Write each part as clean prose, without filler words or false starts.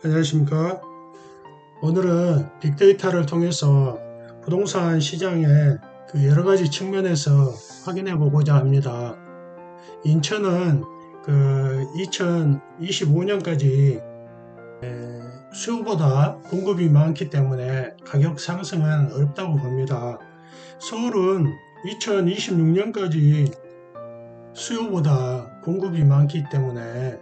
안녕하십니까. 오늘은 빅데이터를 통해서 부동산 시장의 여러가지 측면에서 확인해 보고자 합니다. 인천은 2025년까지 수요보다 공급이 많기 때문에 가격 상승은 어렵다고 봅니다. 서울은 2026년까지 수요보다 공급이 많기 때문에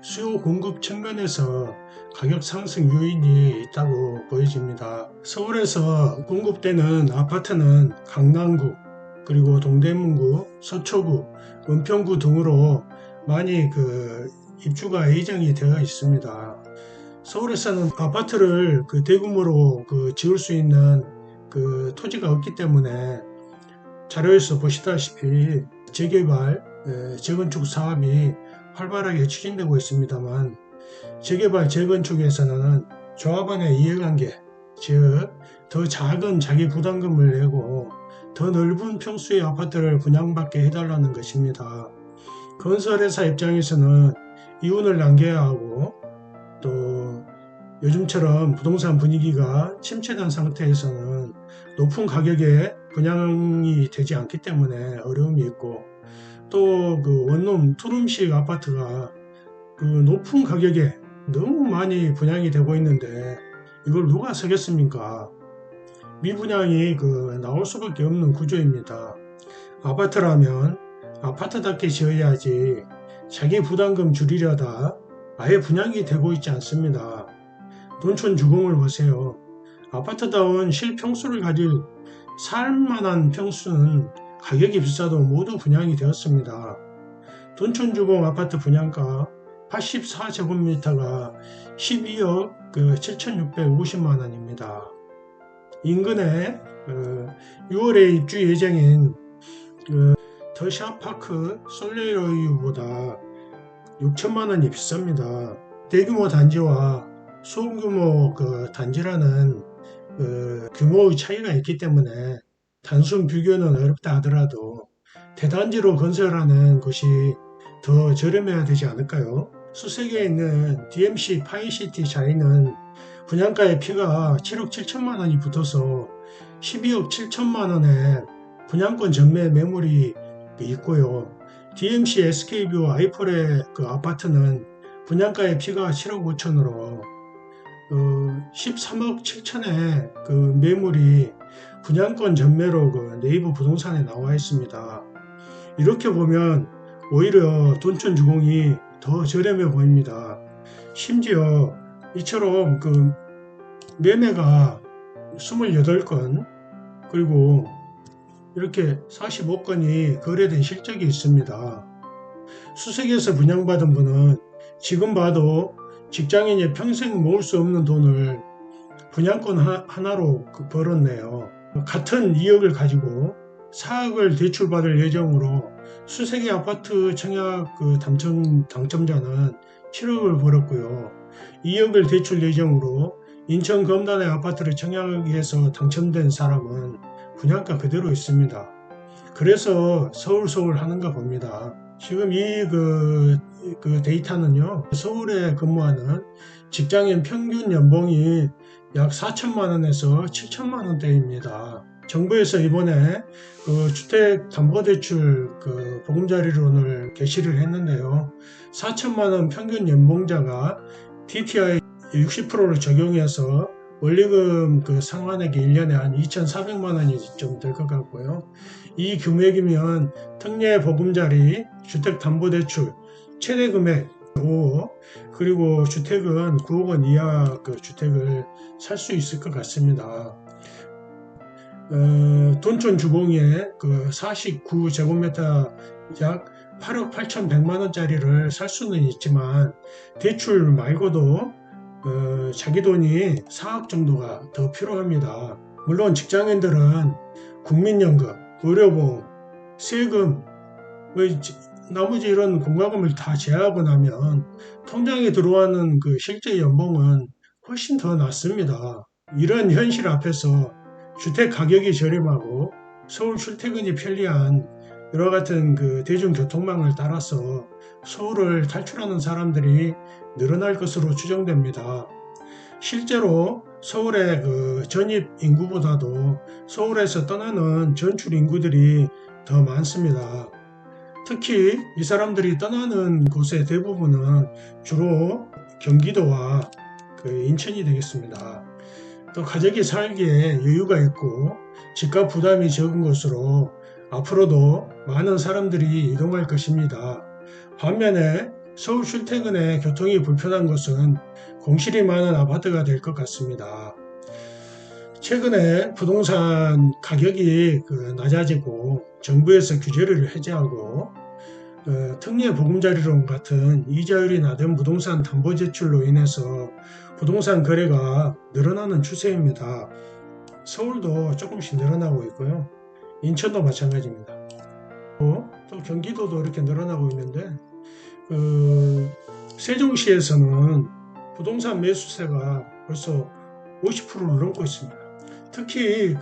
수요 공급 측면에서 가격 상승 요인이 있다고 보여집니다. 서울에서 공급되는 아파트는 강남구, 그리고 동대문구, 서초구, 은평구 등으로 많이 입주가 예정이 되어 있습니다. 서울에서는 아파트를 대규모로 지을 수 있는 토지가 없기 때문에 자료에서 보시다시피 재개발, 재건축 사업이 활발하게 추진되고 있습니다만, 재개발, 재건축에서는 조합원의 이해관계, 즉 더 작은 자기 부담금을 내고 더 넓은 평수의 아파트를 분양받게 해달라는 것입니다. 건설회사 입장에서는 이윤을 남겨야 하고, 또 요즘처럼 부동산 분위기가 침체된 상태에서는 높은 가격에 분양이 되지 않기 때문에 어려움이 있고, 또 원룸 투룸식 아파트가 높은 가격에 너무 많이 분양이 되고 있는데 이걸 누가 사겠습니까? 미분양이 나올 수밖에 없는 구조입니다. 아파트라면 아파트답게 지어야지 자기 부담금 줄이려다 아예 분양이 되고 있지 않습니다. 논촌 주공을 보세요. 아파트다운 실평수를 가질 살만한 평수는 가격이 비싸도 모두 분양이 되었습니다. 돈촌주공 아파트 분양가 84제곱미터가 12억 7,650만원입니다. 인근에 6월에 입주 예정인 더샤파크 솔레이유보다 6천만원이 비쌉니다. 대규모 단지와 소규모 단지라는 규모의 차이가 있기 때문에 단순 비교는 어렵다 하더라도 대단지로 건설하는 것이 더 저렴해야 되지 않을까요? 수색에 있는 DMC 파이시티 자이는 분양가의 피가 7억 7천만 원이 붙어서 12억 7천만 원의 분양권 전매 매물이 있고요. DMC SK뷰 아이폴의 아파트는 분양가의 피가 7억 5천으로 13억 7천의 매물이 분양권 전매로 네이버 부동산에 나와 있습니다. 이렇게 보면 오히려 돈촌 주공이 더 저렴해 보입니다. 심지어 이처럼 매매가 28건, 그리고 이렇게 45건이 거래된 실적이 있습니다. 수색에서 분양받은 분은 지금 봐도 직장인이 평생 모을 수 없는 돈을 분양권 하나로 벌었네요. 같은 2억을 가지고 4억을 대출받을 예정으로 수색의 아파트 청약 당첨자는 7억을 벌었고요. 2억을 대출 예정으로 인천 검단의 아파트를 청약해서 당첨된 사람은 분양가 그대로 있습니다. 그래서 서울 하는가 봅니다. 지금 이 데이터는요, 서울에 근무하는 직장인 평균 연봉이 약 4천만원에서 7천만원대입니다. 정부에서 이번에 주택담보대출 보금자리론을 개시를 했는데요. 4천만원 평균 연봉자가 DTI 60%를 적용해서 원리금 상환액이 1년에 한 2,400만원이 좀 될 것 같고요. 이 금액이면 특례 보금자리 주택담보대출 최대 금액 5억, 그리고 주택은 9억 원 이하 주택을 살 수 있을 것 같습니다. 돈촌 주공의 49제곱미터 약 8억 8,100만원짜리를 살 수는 있지만 대출 말고도 자기 돈이 4억 정도가 더 필요합니다. 물론 직장인들은 국민연금, 의료보험, 세금, 나머지 이런 공과금을 다 제하고 나면 통장에 들어오는 실제 연봉은 훨씬 더 낮습니다. 이런 현실 앞에서 주택 가격이 저렴하고 서울 출퇴근이 편리한 이와 같은 그 대중교통망을 따라서 서울을 탈출하는 사람들이 늘어날 것으로 추정됩니다. 실제로 서울의 그 전입 인구보다도 서울에서 떠나는 전출 인구들이 더 많습니다. 특히 이 사람들이 떠나는 곳의 대부분은 주로 경기도와 그 인천이 되겠습니다. 또 가족이 살기에 여유가 있고 집값 부담이 적은 곳으로 앞으로도 많은 사람들이 이동할 것입니다. 반면에 서울 출퇴근에 교통이 불편한 곳은 공실이 많은 아파트가 될 것 같습니다. 최근에 부동산 가격이 낮아지고 정부에서 규제를 해제하고 특례 보금자리론 같은 이자율이 낮은 부동산 담보대출로 인해서 부동산 거래가 늘어나는 추세입니다. 서울도 조금씩 늘어나고 있고요. 인천도 마찬가지입니다. 또 경기도도 이렇게 늘어나고 있는데 세종시에서는 부동산 매수세가 벌써 50%를 넘고 있습니다. 특히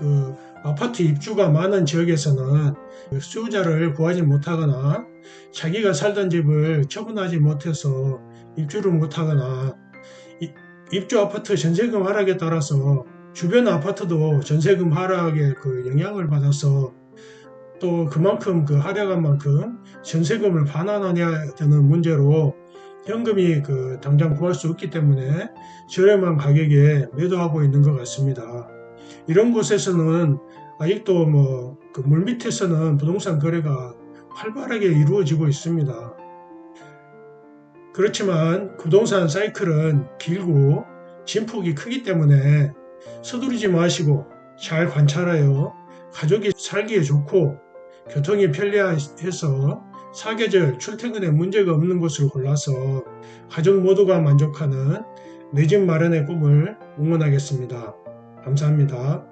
아파트 입주가 많은 지역에서는 수요자를 구하지 못하거나 자기가 살던 집을 처분하지 못해서 입주를 못하거나 입주 아파트 전세금 하락에 따라서 주변 아파트도 전세금 하락에 영향을 받아서 또 그만큼 하락한 만큼 전세금을 반환하냐 되는 문제로 현금이 당장 구할 수 없기 때문에 저렴한 가격에 매도하고 있는 것 같습니다. 이런 곳에서는 아직도 물밑에서는 부동산 거래가 활발하게 이루어지고 있습니다. 그렇지만 부동산 사이클은 길고 진폭이 크기 때문에 서두르지 마시고 잘 관찰하여 가족이 살기에 좋고 교통이 편리해서 사계절 출퇴근에 문제가 없는 곳을 골라서 가족 모두가 만족하는 내 집 마련의 꿈을 응원하겠습니다. 감사합니다.